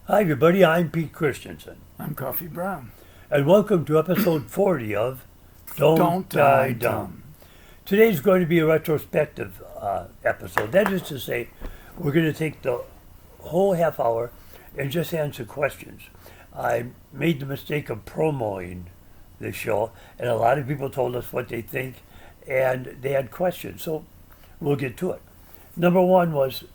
Hi, everybody. I'm Pete Christensen, I'm Coffee Brown. and welcome to episode 40 of Don't Don't Die die Dumb. dumb. Today's going to be a retrospective episode. That is to say, we're going to take the whole half hour and just answer questions. I made the mistake of promoting this show, and a lot of people told us what they think, and they had questions. So we'll get to it. Number one was,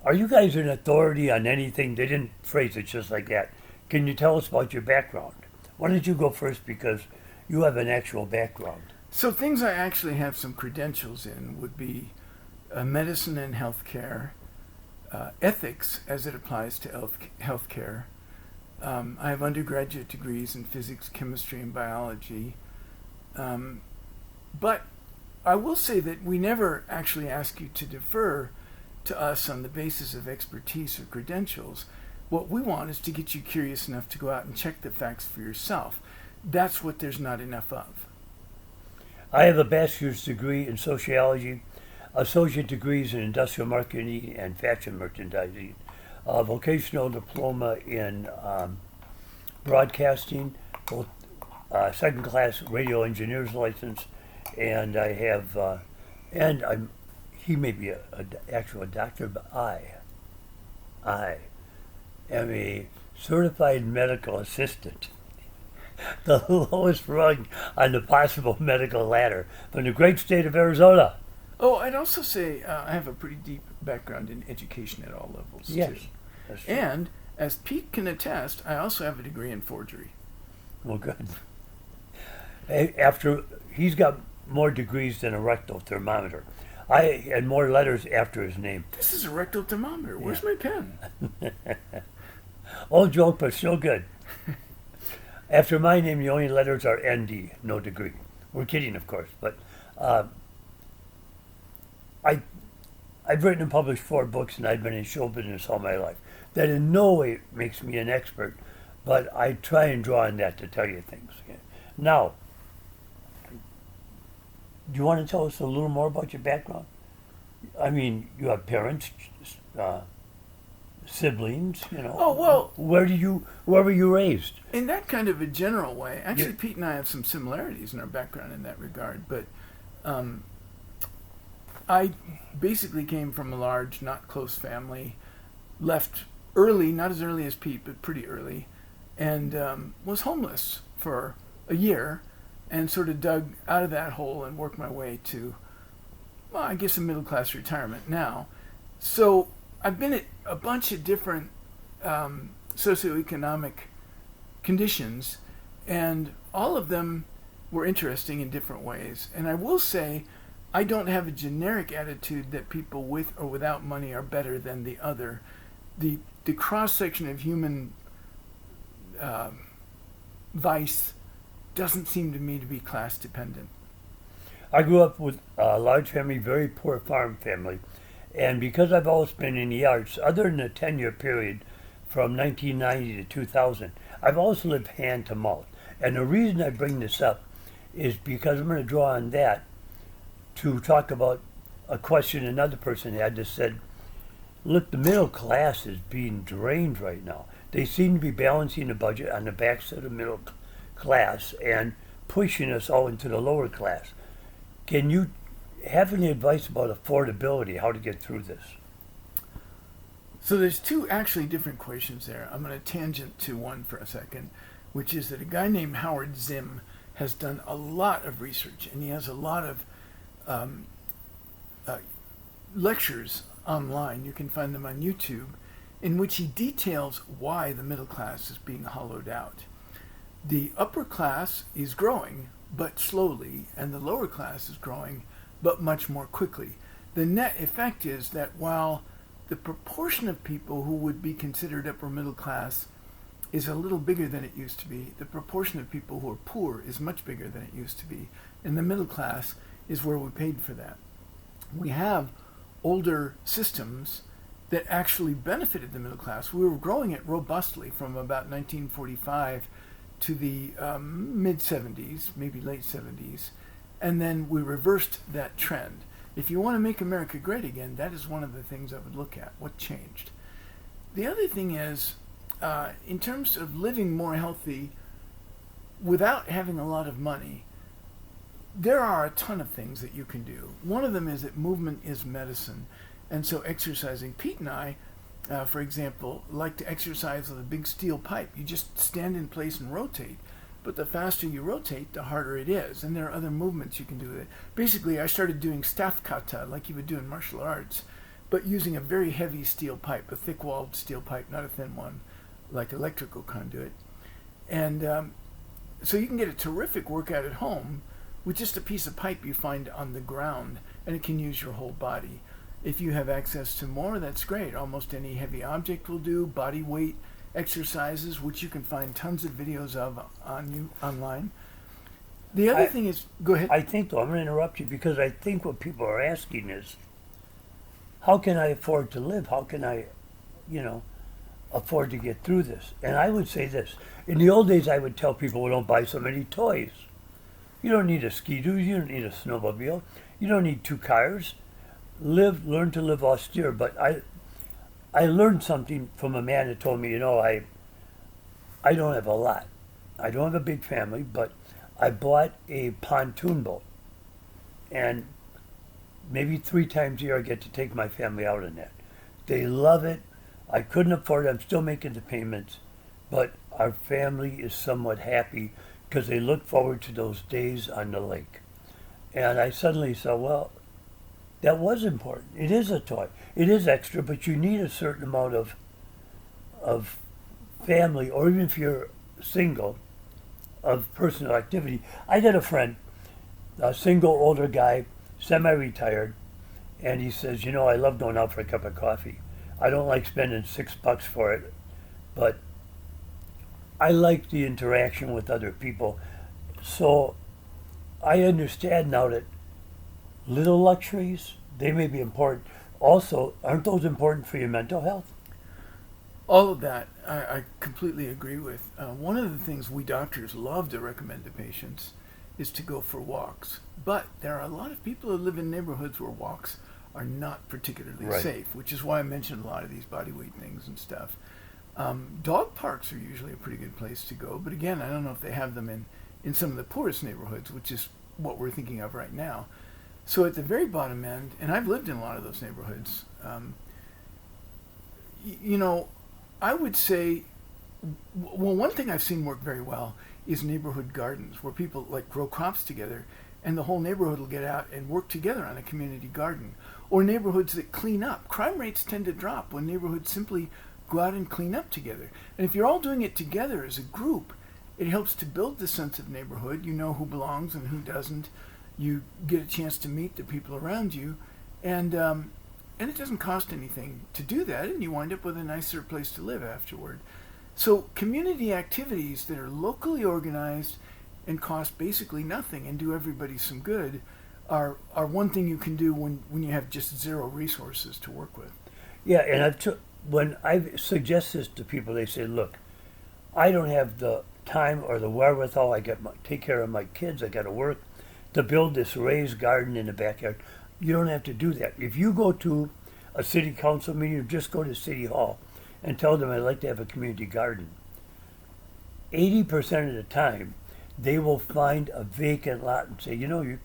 are you guys an authority on anything? They didn't phrase it just like that. Can you tell us about your background? Why don't you go first, because you have an actual background. So, things I actually have some credentials in would be medicine and healthcare, ethics as it applies to healthcare. I have undergraduate degrees in physics, chemistry, and biology. But I will say that we never actually ask you to defer to us on the basis of expertise or credentials. What we want is to get you curious enough to go out and check the facts for yourself. That's what there's not enough of. I have a bachelor's degree in sociology, associate degrees in industrial marketing and fashion merchandising, a vocational diploma in broadcasting, both second class radio engineer's license, and I have, and he may be actual doctor, but I am a certified medical assistant, the lowest rung on the possible medical ladder from the great state of Arizona. Oh, I'd also say I have a pretty deep background in education at all levels, Yes, too. that's true. And, as Pete can attest, I also have a degree in forgery. Well, good. After he's got more degrees than a rectal thermometer. I had more letters after his name. This is a rectal thermometer. Where's my pen? Old joke, but still good. After my name, the only letters are ND, no degree. We're kidding, of course, but I've written and published 4 books, and I've been in show business all my life. That in no way makes me an expert, but I try and draw on that to tell you things. Now, do you want to tell us a little more about your background? I mean, you have parents, siblings, you know. Oh, well, Where were you raised? in that kind of a general way, actually, Yeah. Pete and I have some similarities in our background in that regard, but I basically came from a large, not close family, left early, not as early as Pete, but pretty early, and was homeless for a year and sort of dug out of that hole and worked my way to, well, I guess a middle-class retirement now. So I've been at a bunch of different socioeconomic conditions, and all of them were interesting in different ways. And I will say, I don't have a generic attitude that people with or without money are better than the other. The cross-section of human vice doesn't seem to me to be class dependent. I grew up with a large family, very poor farm family, and because I've always been in the arts, other than a 10-year period from 1990 to 2000, I've always lived hand to mouth. And the reason I bring this up is because I'm going to draw on that to talk about a question another person had that said, look, the middle class is being drained right now. They seem to be balancing the budget on the backs of the middle class and pushing us all into the lower class. Can you have any advice about affordability, how to get through this? So there's two actually different questions there. I'm going to tangent to one for a second, which is that a guy named Howard Zinn has done a lot of research, and he has a lot of lectures online. You can find them on YouTube, in which he details why the middle class is being hollowed out. The upper class is growing, but slowly, and the lower class is growing, but much more quickly. The net effect is that while the proportion of people who would be considered upper middle class is a little bigger than it used to be, the proportion of people who are poor is much bigger than it used to be. And the middle class is where we paid for that. We have older systems that actually benefited the middle class. We were growing it robustly from about 1945 to the mid-70s, maybe late 70s, and then we reversed that trend. If you want to make America great again, that is one of the things I would look at. What changed? The other thing is, in terms of living more healthy without having a lot of money, there are a ton of things that you can do. One of them is that movement is medicine. And so exercising. Pete and I, for example, like to exercise with a big steel pipe. You just stand in place and rotate. But the faster you rotate, the harder it is. And there are other movements you can do with it. Basically, I started doing staff kata, like you would do in martial arts, but using a very heavy steel pipe, a thick-walled steel pipe, not a thin one, like electrical conduit. And so you can get a terrific workout at home with just a piece of pipe you find on the ground, and it can use your whole body. If you have access to more, that's great. Almost any heavy object will do. Body weight exercises, which you can find tons of videos of online. The other thing is, go ahead. I think, though, I'm going to interrupt you because I think what people are asking is, how can I afford to live? How can I, afford to get through this? And I would say this. In the old days, I would tell people, well, don't buy so many toys. You don't need a ski-doo. You don't need a snowmobile. You don't need 2 cars. Learn to live austere. But I learned something from a man that told me, I don't have a lot. I don't have a big family, but I bought a pontoon boat. And maybe 3 times a year I get to take my family out in that. They love it. I couldn't afford it. I'm still making the payments. But our family is somewhat happy because they look forward to those days on the lake. And I suddenly saw, well, that was important. It is a toy. It is extra, but you need a certain amount of family, or even if you're single, of personal activity. I got a friend, a single older guy, semi-retired, and he says, I love going out for a cup of coffee. I don't like spending $6 for it, but I like the interaction with other people. So I understand now that little luxuries, they may be important. Also, aren't those important for your mental health? All of that, I completely agree with. One of the things we doctors love to recommend to patients is to go for walks. But there are a lot of people who live in neighborhoods where walks are not particularly Right. safe, which is why I mentioned a lot of these body weight things and stuff. Dog parks are usually a pretty good place to go, but again, I don't know if they have them in some of the poorest neighborhoods, which is what we're thinking of right now. So at the very bottom end, and I've lived in a lot of those neighborhoods, I would say, well, one thing I've seen work very well is neighborhood gardens, where people like grow crops together, and the whole neighborhood will get out and work together on a community garden. Or neighborhoods that clean up. Crime rates tend to drop when neighborhoods simply go out and clean up together. And if you're all doing it together as a group, it helps to build the sense of neighborhood. You know who belongs and who doesn't. You get a chance to meet the people around you, and it doesn't cost anything to do that, and you wind up with a nicer place to live afterward. So community activities that are locally organized and cost basically nothing and do everybody some good are one thing you can do when you have just zero resources to work with. Yeah, and when I suggest this to people, they say, look, I don't have the time or the wherewithal. I take care of my kids. I got to work to build this raised garden in the backyard. You don't have to do that. If you go to a city council meeting or just go to City Hall and tell them I'd like to have a community garden, 80% of the time, they will find a vacant lot and say, you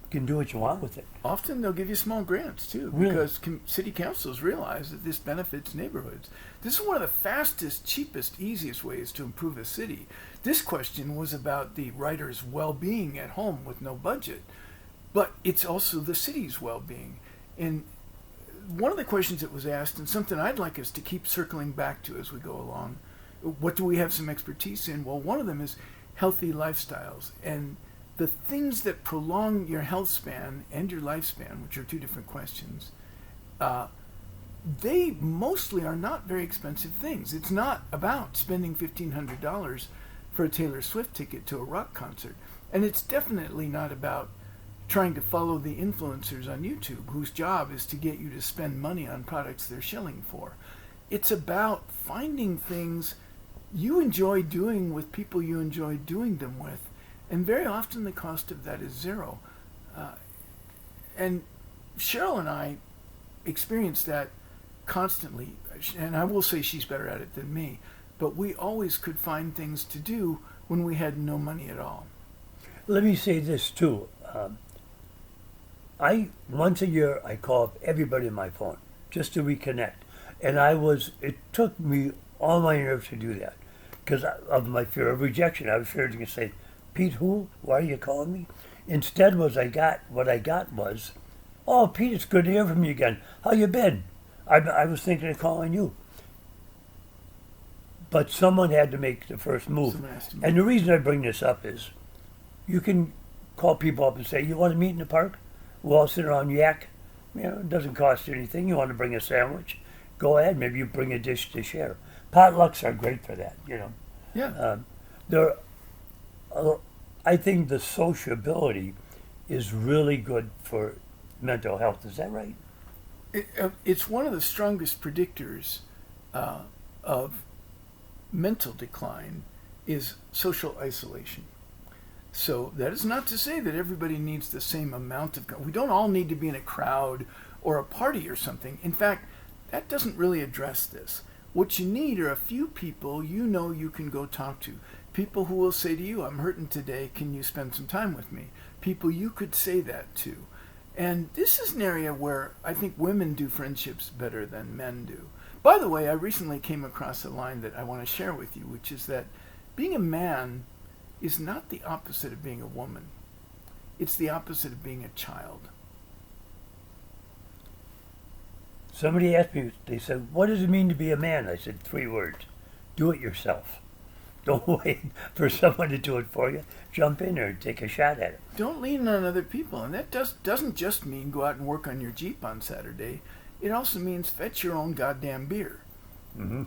can do what you want with it. Often they'll give you small grants too, Really? because city councils realize that this benefits neighborhoods. This is one of the fastest, cheapest, easiest ways to improve a city. This question was about the writer's well-being at home with no budget, but it's also the city's well-being. And one of the questions that was asked, and something I'd like us to keep circling back to as we go along, what do we have some expertise in? Well, one of them is healthy lifestyles. And the things that prolong your health span and your lifespan, which are 2 different questions, they mostly are not very expensive things. It's not about spending $1,500 for a Taylor Swift ticket to a rock concert. And it's definitely not about trying to follow the influencers on YouTube, whose job is to get you to spend money on products they're shilling for. It's about finding things you enjoy doing with people you enjoy doing them with. And very often the cost of that is zero. And Cheryl and I experience that constantly. And I will say she's better at it than me. but we always could find things to do when we had no money at all. Let me say this too. I once a year I call up everybody on my phone just to reconnect, and it took me all my nerves to do that because of my fear of rejection. I was afraid to say, Pete, who? Why are you calling me? Instead, what I got was, oh, Pete, it's good to hear from you again. How you been? I was thinking of calling you. But someone had to make the first move. Someone has to move. And the reason I bring this up is you can call people up and say, you want to meet in the park? We'll all sit around yak. It doesn't cost you anything. You want to bring a sandwich? Go ahead. Maybe you bring a dish to share. Potlucks are great for that, Yeah. There, I think the sociability is really good for mental health. Is that right? It's one of the strongest predictors of mental decline is social isolation. So that is not to say that everybody needs the same amount of. We don't all need to be in a crowd or a party or something. In fact, that doesn't really address this. What you need are a few people you can go talk to. People who will say to you, I'm hurting today, can you spend some time with me? People you could say that to. And this is an area where I think women do friendships better than men do. By the way, I recently came across a line that I want to share with you, which is that being a man is not the opposite of being a woman. It's the opposite of being a child. Somebody asked me, they said, what does it mean to be a man? I said, 3 words. Do it yourself. Don't wait for someone to do it for you. Jump in there and take a shot at it. Don't lean on other people. And that doesn't just mean go out and work on your Jeep on Saturday. It also means fetch your own goddamn beer. Mm-hmm.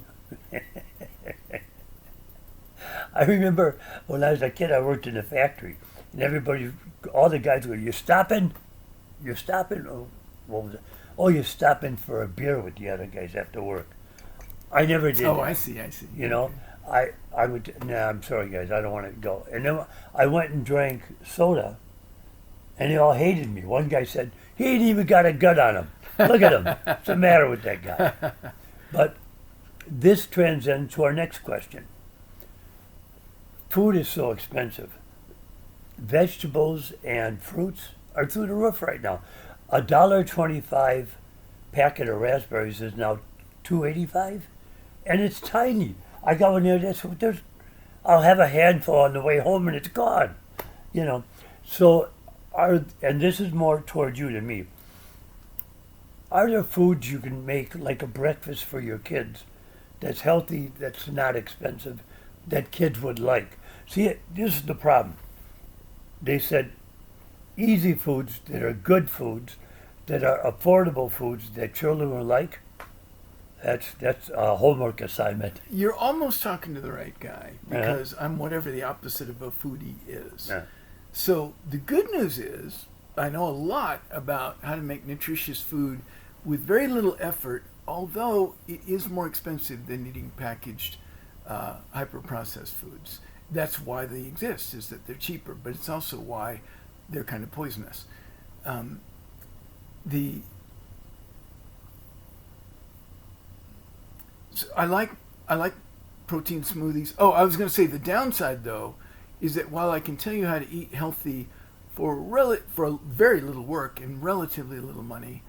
I remember when I was a kid, I worked in a factory, and all the guys would go, you stopping? You're stopping? Oh, what was it? Oh, you're stopping for a beer with the other guys after work. I never did. Oh, that. I see. I would, I'm sorry guys, I don't want to go. And then I went and drank soda, and they all hated me. One guy said, he ain't even got a gut on him. Look at him. What's the matter with that guy? But this transcends to our next question. Food is so expensive. Vegetables and fruits are through the roof right now. $1.25 packet of raspberries is now $2.85, and it's tiny. I got one there. I'll have a handful on the way home, and it's gone. So and this is more toward you than me. Are there foods you can make like a breakfast for your kids that's healthy, that's not expensive, that kids would like? See, this is the problem. They said easy foods that are good foods, that are affordable foods that children will like. That's a homework assignment. You're almost talking to the right guy because I'm whatever the opposite of a foodie is. Yeah. So the good news is I know a lot about how to make nutritious food with very little effort, although it is more expensive than eating packaged hyper-processed foods. That's why they exist, is that they're cheaper, but it's also why they're kind of poisonous. So I like protein smoothies. Oh, I was going to say the downside though is that while I can tell you how to eat healthy for very little work and relatively little money,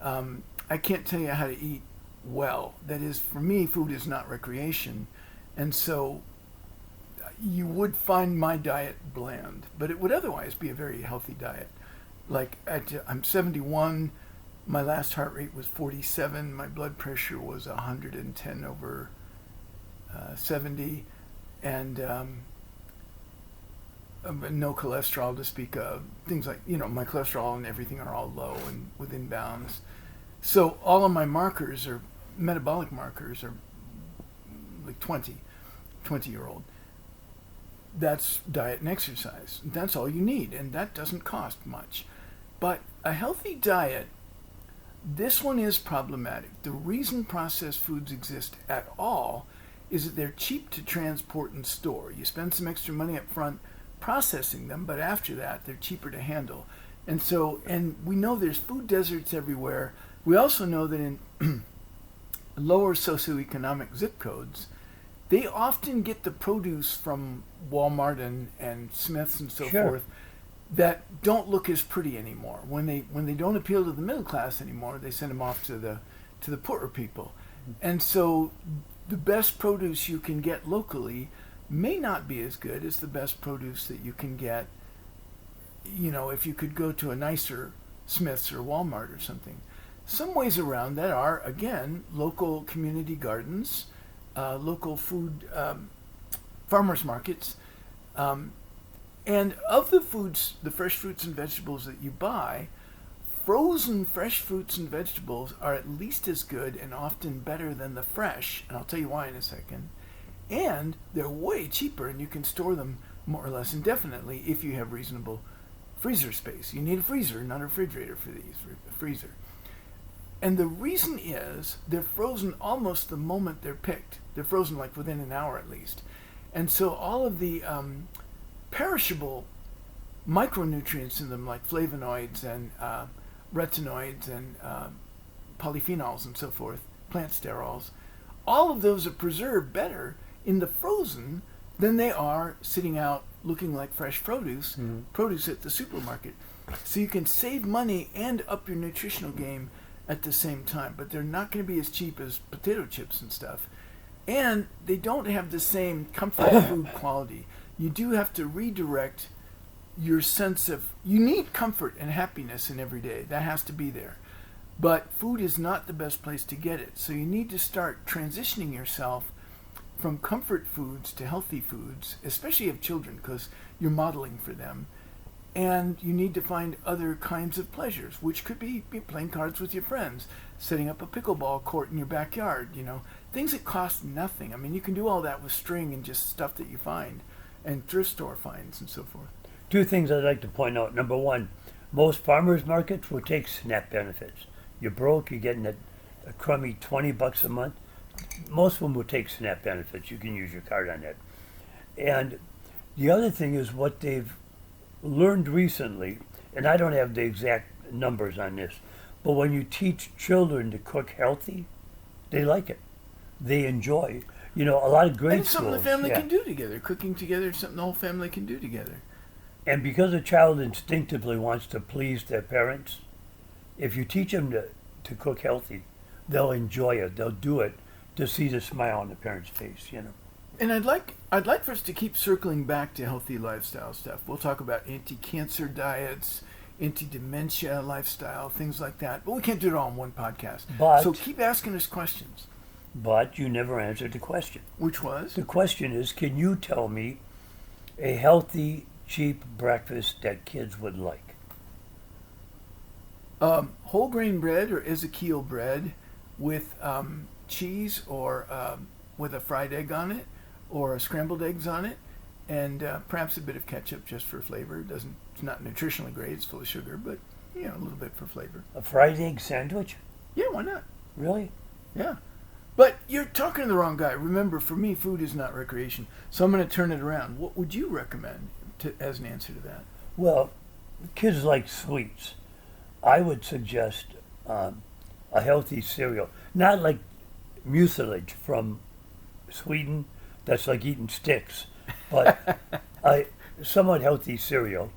I can't tell you how to eat well. That is, for me, food is not recreation, and so you would find my diet bland, but it would otherwise be a very healthy diet. Like I'm 71. My last heart rate was 47. My blood pressure was 110 over 70, and no cholesterol to speak of. Things like, my cholesterol and everything are all low and within bounds. So all of my markers are metabolic markers are like 20-year-old. That's diet and exercise. That's all you need, and that doesn't cost much. But a healthy diet, this one is problematic. The reason processed foods exist at all is that they're cheap to transport and store. You spend some extra money up front processing them, but after that, they're cheaper to handle. And we know there's food deserts everywhere. We also know that in lower socioeconomic zip codes, they often get the produce from Walmart and Smith's and so Sure. forth that don't look as pretty anymore. When they don't appeal to the middle class anymore, they send them off to the poorer people. And so the best produce you can get locally may not be as good as the best produce that you can get, if you could go to a nicer Smith's or Walmart or something. Some ways around that are, again, local community gardens, local food farmers markets, and of the foods, the fresh fruits and vegetables that you buy, frozen fresh fruits and vegetables are at least as good and often better than the fresh, and I'll tell you why in a second. And they're way cheaper, and you can store them more or less indefinitely if you have reasonable freezer space. You need a freezer, not a refrigerator for these, a freezer. And the reason is they're frozen almost the moment they're picked. They're frozen like within an hour at least. And so all of the perishable micronutrients in them, like flavonoids and retinoids and polyphenols and so forth, plant sterols, all of those are preserved better in the frozen than they are sitting out looking like fresh produce at the supermarket. So you can save money and up your nutritional game at the same time, but they're not going to be as cheap as potato chips and stuff. And they don't have the same comfort food quality. You do have to redirect your sense of, you need comfort and happiness in every day. That has to be there. But food is not the best place to get it. So you need to start transitioning yourself from comfort foods to healthy foods, especially of children, because you're modeling for them. And you need to find other kinds of pleasures, which could be playing cards with your friends, setting up a pickleball court in your backyard, things that cost nothing. I mean, you can do all that with string and just stuff that you find, and thrift store finds and so forth. Two things I'd like to point out. Number one, most farmers markets will take SNAP benefits. You're broke, you're getting a crummy $20 a month. Most of them will take SNAP benefits. You can use your card on that. And the other thing is what they've learned recently, and I don't have the exact numbers on this, but when you teach children to cook healthy, they like it. They enjoy. A lot of grade And it's something schools. the family can do together. Cooking together is something the whole family can do together. And because a child instinctively wants to please their parents, if you teach them to cook healthy, they'll enjoy it. They'll do it to see the smile on the parent's face, And I'd like for us to keep circling back to healthy lifestyle stuff. We'll talk about anti-cancer diets, anti-dementia lifestyle, things like that. But we can't do it all in one podcast. So keep asking us questions. But you never answered the question. Which was? The question is, can you tell me a healthy, cheap breakfast that kids would like? Whole grain bread or Ezekiel bread with cheese or with a fried egg on it or scrambled eggs on it, and perhaps a bit of ketchup just for flavor. It's not nutritionally great, it's full of sugar, but a little bit for flavor. A fried egg sandwich? Yeah, why not? Really? Yeah. But you're talking to the wrong guy. Remember, for me, food is not recreation. So I'm going to turn it around. What would you recommend as an answer to that? Well, kids like sweets. I would suggest a healthy cereal. Not like mucilage from Sweden. That's like eating sticks. But a somewhat healthy cereal,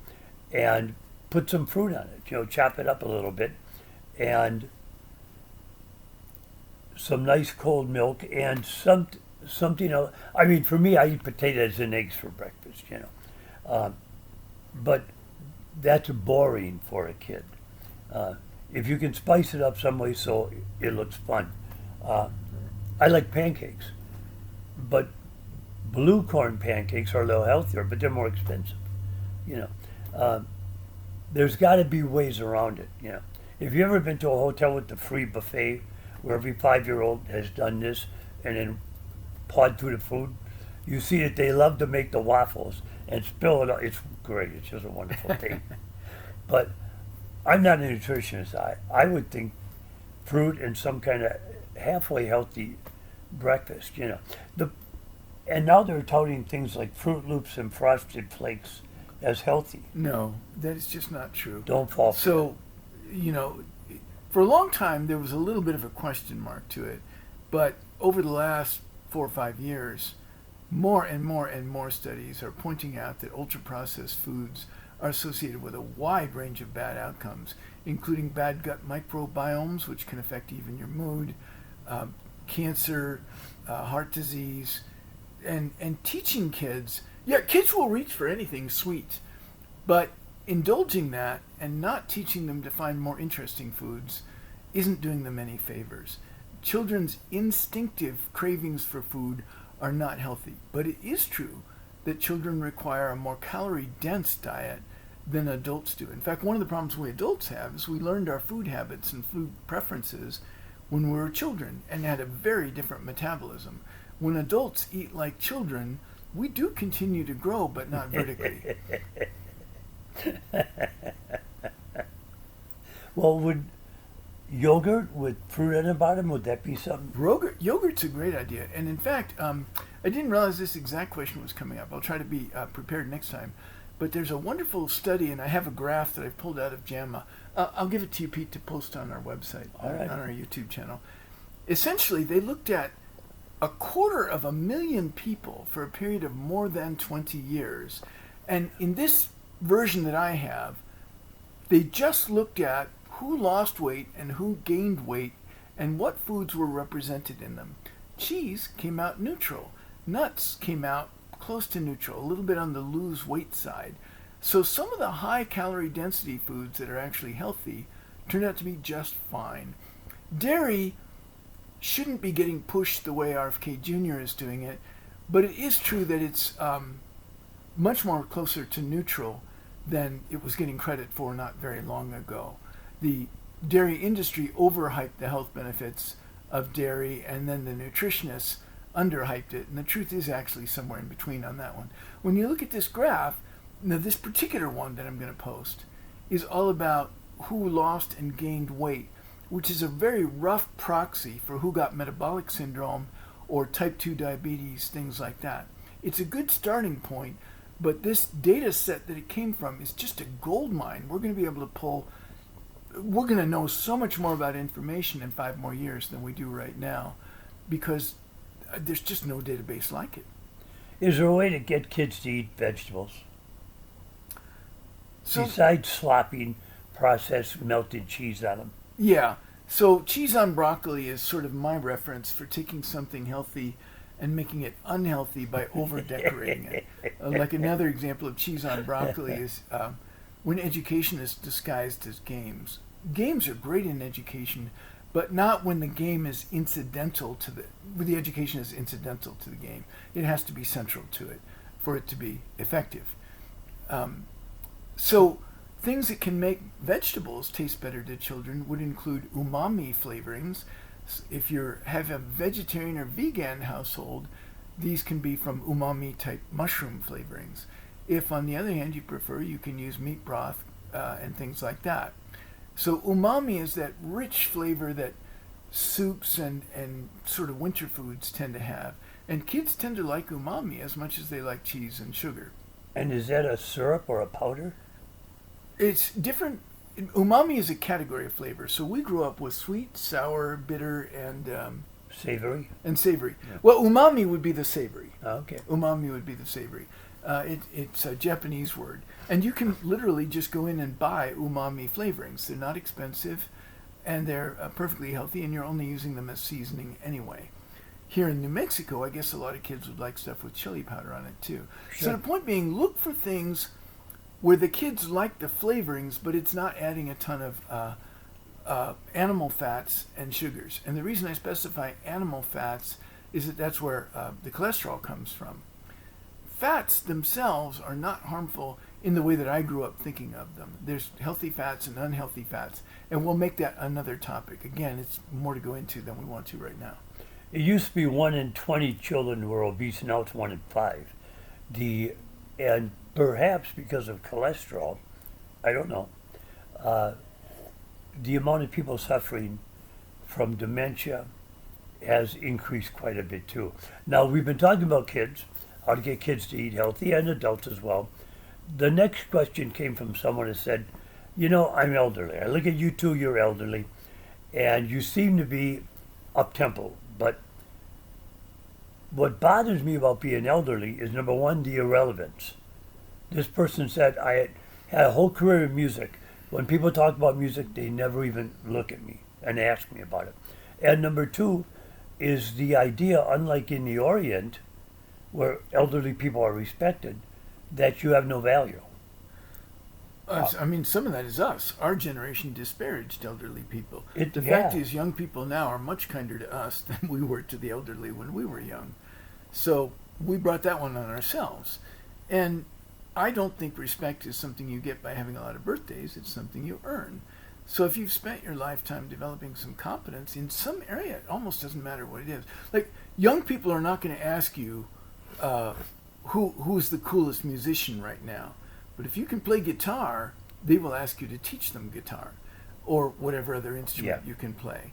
and put some fruit on it. Chop it up a little bit, and some nice cold milk, and something else. I mean, for me, I eat potatoes and eggs for breakfast. But that's boring for a kid. If you can spice it up some way so it looks fun. I like pancakes, but blue corn pancakes are a little healthier, but they're more expensive. There's got to be ways around it. If you've ever been to a hotel with the free buffet, where every 5-year-old has done this and then pawed through the food, you see that they love to make the waffles and spill it out. It's great. It's just a wonderful thing. But I'm not a nutritionist. I would think fruit and some kind of halfway healthy breakfast, And now they're touting things like Fruit Loops and Frosted Flakes as healthy. No, that is just not true. Don't fall for So, for a long time, there was a little bit of a question mark to it. But over the last 4 or 5 years, more and more and more studies are pointing out that ultra-processed foods are associated with a wide range of bad outcomes, including bad gut microbiomes, which can affect even your mood, cancer, heart disease, and teaching kids. Yeah, kids will reach for anything sweet, but indulging that and not teaching them to find more interesting foods isn't doing them any favors. Children's instinctive cravings for food are not healthy, but it is true that children require a more calorie-dense diet than adults do. In fact, one of the problems we adults have is we learned our food habits and food preferences when we were children and had a very different metabolism. When adults eat like children, we do continue to grow, but not vertically. Well, would yogurt with fruit in the bottom, would that be something? Yogurt's a great idea. And in fact, I didn't realize this exact question was coming up. I'll try to be prepared next time. But there's a wonderful study, and I have a graph that I've pulled out of JAMA. I'll give it to you, Pete, to post on our website, All right. on our YouTube channel. Essentially, they looked at 250,000 people for a period of more than 20 years. And in this version that I have, they just looked at who lost weight and who gained weight and what foods were represented in them. Cheese came out neutral. Nuts came out close to neutral, a little bit on the lose weight side. So some of the high calorie density foods that are actually healthy turned out to be just fine. Dairy shouldn't be getting pushed the way RFK Jr. is doing it, but it is true that it's much more closer to neutral than it was getting credit for not very long ago. The dairy industry overhyped the health benefits of dairy, and then the nutritionists underhyped it, and the truth is actually somewhere in between on that one. When you look at this graph, now this particular one that I'm going to post is all about who lost and gained weight, which is a very rough proxy for who got metabolic syndrome or type 2 diabetes, things like that. It's a good starting point, but this data set that it came from is just a gold mine. We're going to be able to we're going to know so much more about information in 5 more years than we do right now, because there's just no database like it. Is there a way to get kids to eat vegetables? So, Besides slopping processed melted cheese on them? yeah, so cheese on broccoli is sort of my reference for taking something healthy and making it unhealthy by over-decorating it. Like another example of cheese on broccoli is when education is disguised as games. Games are great in education, but not when the game is incidental to when the education is incidental to the game. It has to be central to it for it to be effective. So things that can make vegetables taste better to children would include umami flavorings. If you have a vegetarian or vegan household, these can be from umami type mushroom flavorings. If, on the other hand, you prefer, you can use meat broth and things like that. So umami is that rich flavor that soups and sort of winter foods tend to have. And kids tend to like umami as much as they like cheese and sugar. And is that a syrup or a powder? It's different. Umami is a category of flavor. So we grew up with sweet, sour, bitter, and Savory? savory. Yeah. Well, umami would be the savory. Okay. Umami would be the savory. It's a Japanese word. And you can literally just go in and buy umami flavorings. They're not expensive, and they're perfectly healthy, and you're only using them as seasoning anyway. Here in New Mexico, I guess a lot of kids would like stuff with chili powder on it too. Sure. So the point being, look for things where the kids like the flavorings, but it's not adding a ton of animal fats and sugars. And the reason I specify animal fats is that that's where the cholesterol comes from. Fats themselves are not harmful in the way that I grew up thinking of them. There's healthy fats and unhealthy fats, and we'll make that another topic. Again, it's more to go into than we want to right now. It used to be 1 in 20 children were obese, now it's 1 in 5. And perhaps because of cholesterol, I don't know, the amount of people suffering from dementia has increased quite a bit too. Now, we've been talking about kids, how to get kids to eat healthy, and adults as well. The next question came from someone who said, you know, I'm elderly. I look at you two, you're elderly, and you seem to be up-tempo, but what bothers me about being elderly is number one, the irrelevance. This person said had a whole career in music. When people talk about music, they never even look at me and ask me about it. And number two is the idea, unlike in the Orient, where elderly people are respected, that you have no value. I mean, some of that is us. Our generation disparaged elderly people. The Yeah. fact is, young people now are much kinder to us than we were to the elderly when we were young. So we brought that one on ourselves. And I don't think respect is something you get by having a lot of birthdays. It's something you earn. So if you've spent your lifetime developing some competence in some area, it almost doesn't matter what it is. Like, young people are not going to ask you who's the coolest musician right now. But if you can play guitar, they will ask you to teach them guitar or whatever other instrument you can play.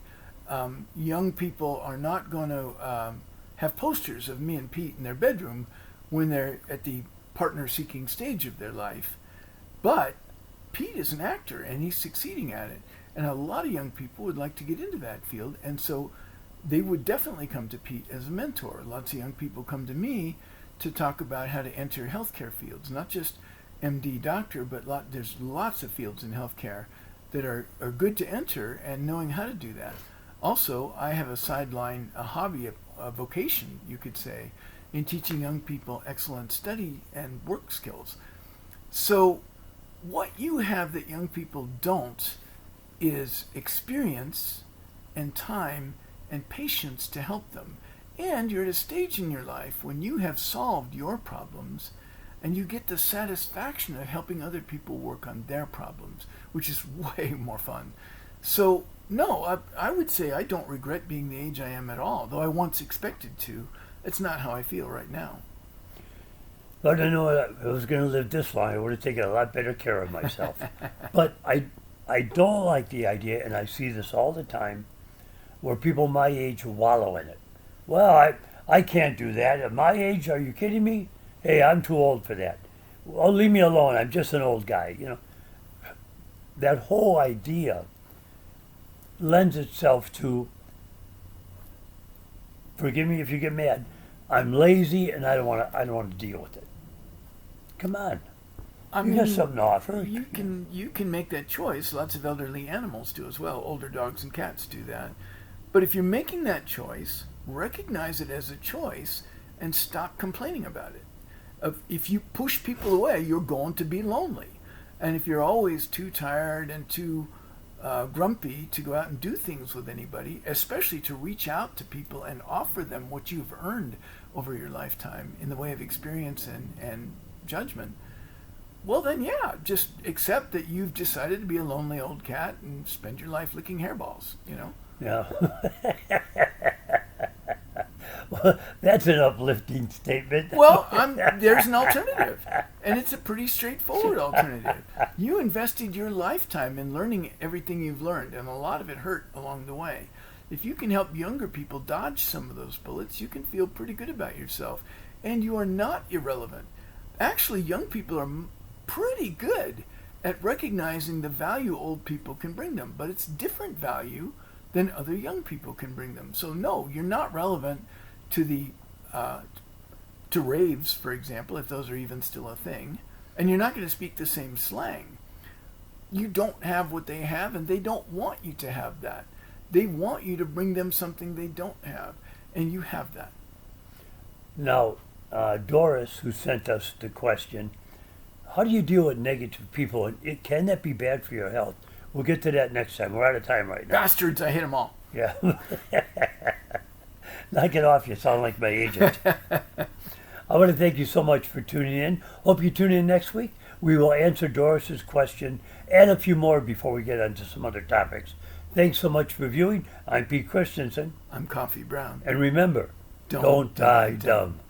Young people are not going to have posters of me and Pete in their bedroom when they're at the partner-seeking stage of their life. But Pete is an actor, and he's succeeding at it. And a lot of young people would like to get into that field, and so they would definitely come to Pete as a mentor. Lots of young people come to me to talk about how to enter healthcare fields, not just MD doctor, but there's lots of fields in healthcare that are good to enter, and knowing how to do that. Also, I have a sideline, a hobby, a vocation, you could say, in teaching young people excellent study and work skills. So what you have that young people don't is experience and time and patience to help them. And you're at a stage in your life when you have solved your problems and you get the satisfaction of helping other people work on their problems, which is way more fun. So, no, I would say I don't regret being the age I am at all, though I once expected to. It's not how I feel right now. But I know if I was going to live this long, I would have taken a lot better care of myself. But I don't like the idea, and I see this all the time, where people my age wallow in it. Well, I can't do that. At my age, are you kidding me? Hey, I'm too old for that. Well, leave me alone. I'm just an old guy. You know, that whole idea lends itself to, forgive me if you get mad, I'm lazy and I don't want to deal with it. Come on. I You got something to offer. You can make that choice. Lots of elderly animals do as well. Older dogs and cats do that. But if you're making that choice, recognize it as a choice and stop complaining about it. If you push people away, you're going to be lonely. And if you're always too tired and too grumpy to go out and do things with anybody, especially to reach out to people and offer them what you've earned over your lifetime in the way of experience and judgment, well then just accept that you've decided to be a lonely old cat and spend your life licking hairballs, Yeah. Well, that's an uplifting statement. Well, there's an alternative, and it's a pretty straightforward alternative. You invested your lifetime in learning everything you've learned, and a lot of it hurt along the way. If you can help younger people dodge some of those bullets, you can feel pretty good about yourself, and you are not irrelevant. Actually, young people are pretty good at recognizing the value old people can bring them, but it's different value than other young people can bring them. So no, you're not relevant to the to raves, for example, if those are even still a thing, and you're not going to speak the same slang. You don't have what they have, and they don't want you to have that. They want you to bring them something they don't have, and you have that. Now, Doris, who sent us the question, how do you deal with negative people, and can that be bad for your health? We'll get to that next time. We're out of time right now. Bastards, I hit them all. Yeah. Knock it off, you sound like my agent. I want to thank you so much for tuning in. Hope you tune in next week. We will answer Doris's question and a few more before we get onto some other topics. Thanks so much for viewing. I'm Pete Christensen. I'm Coffee Brown. And remember, don't die dumb.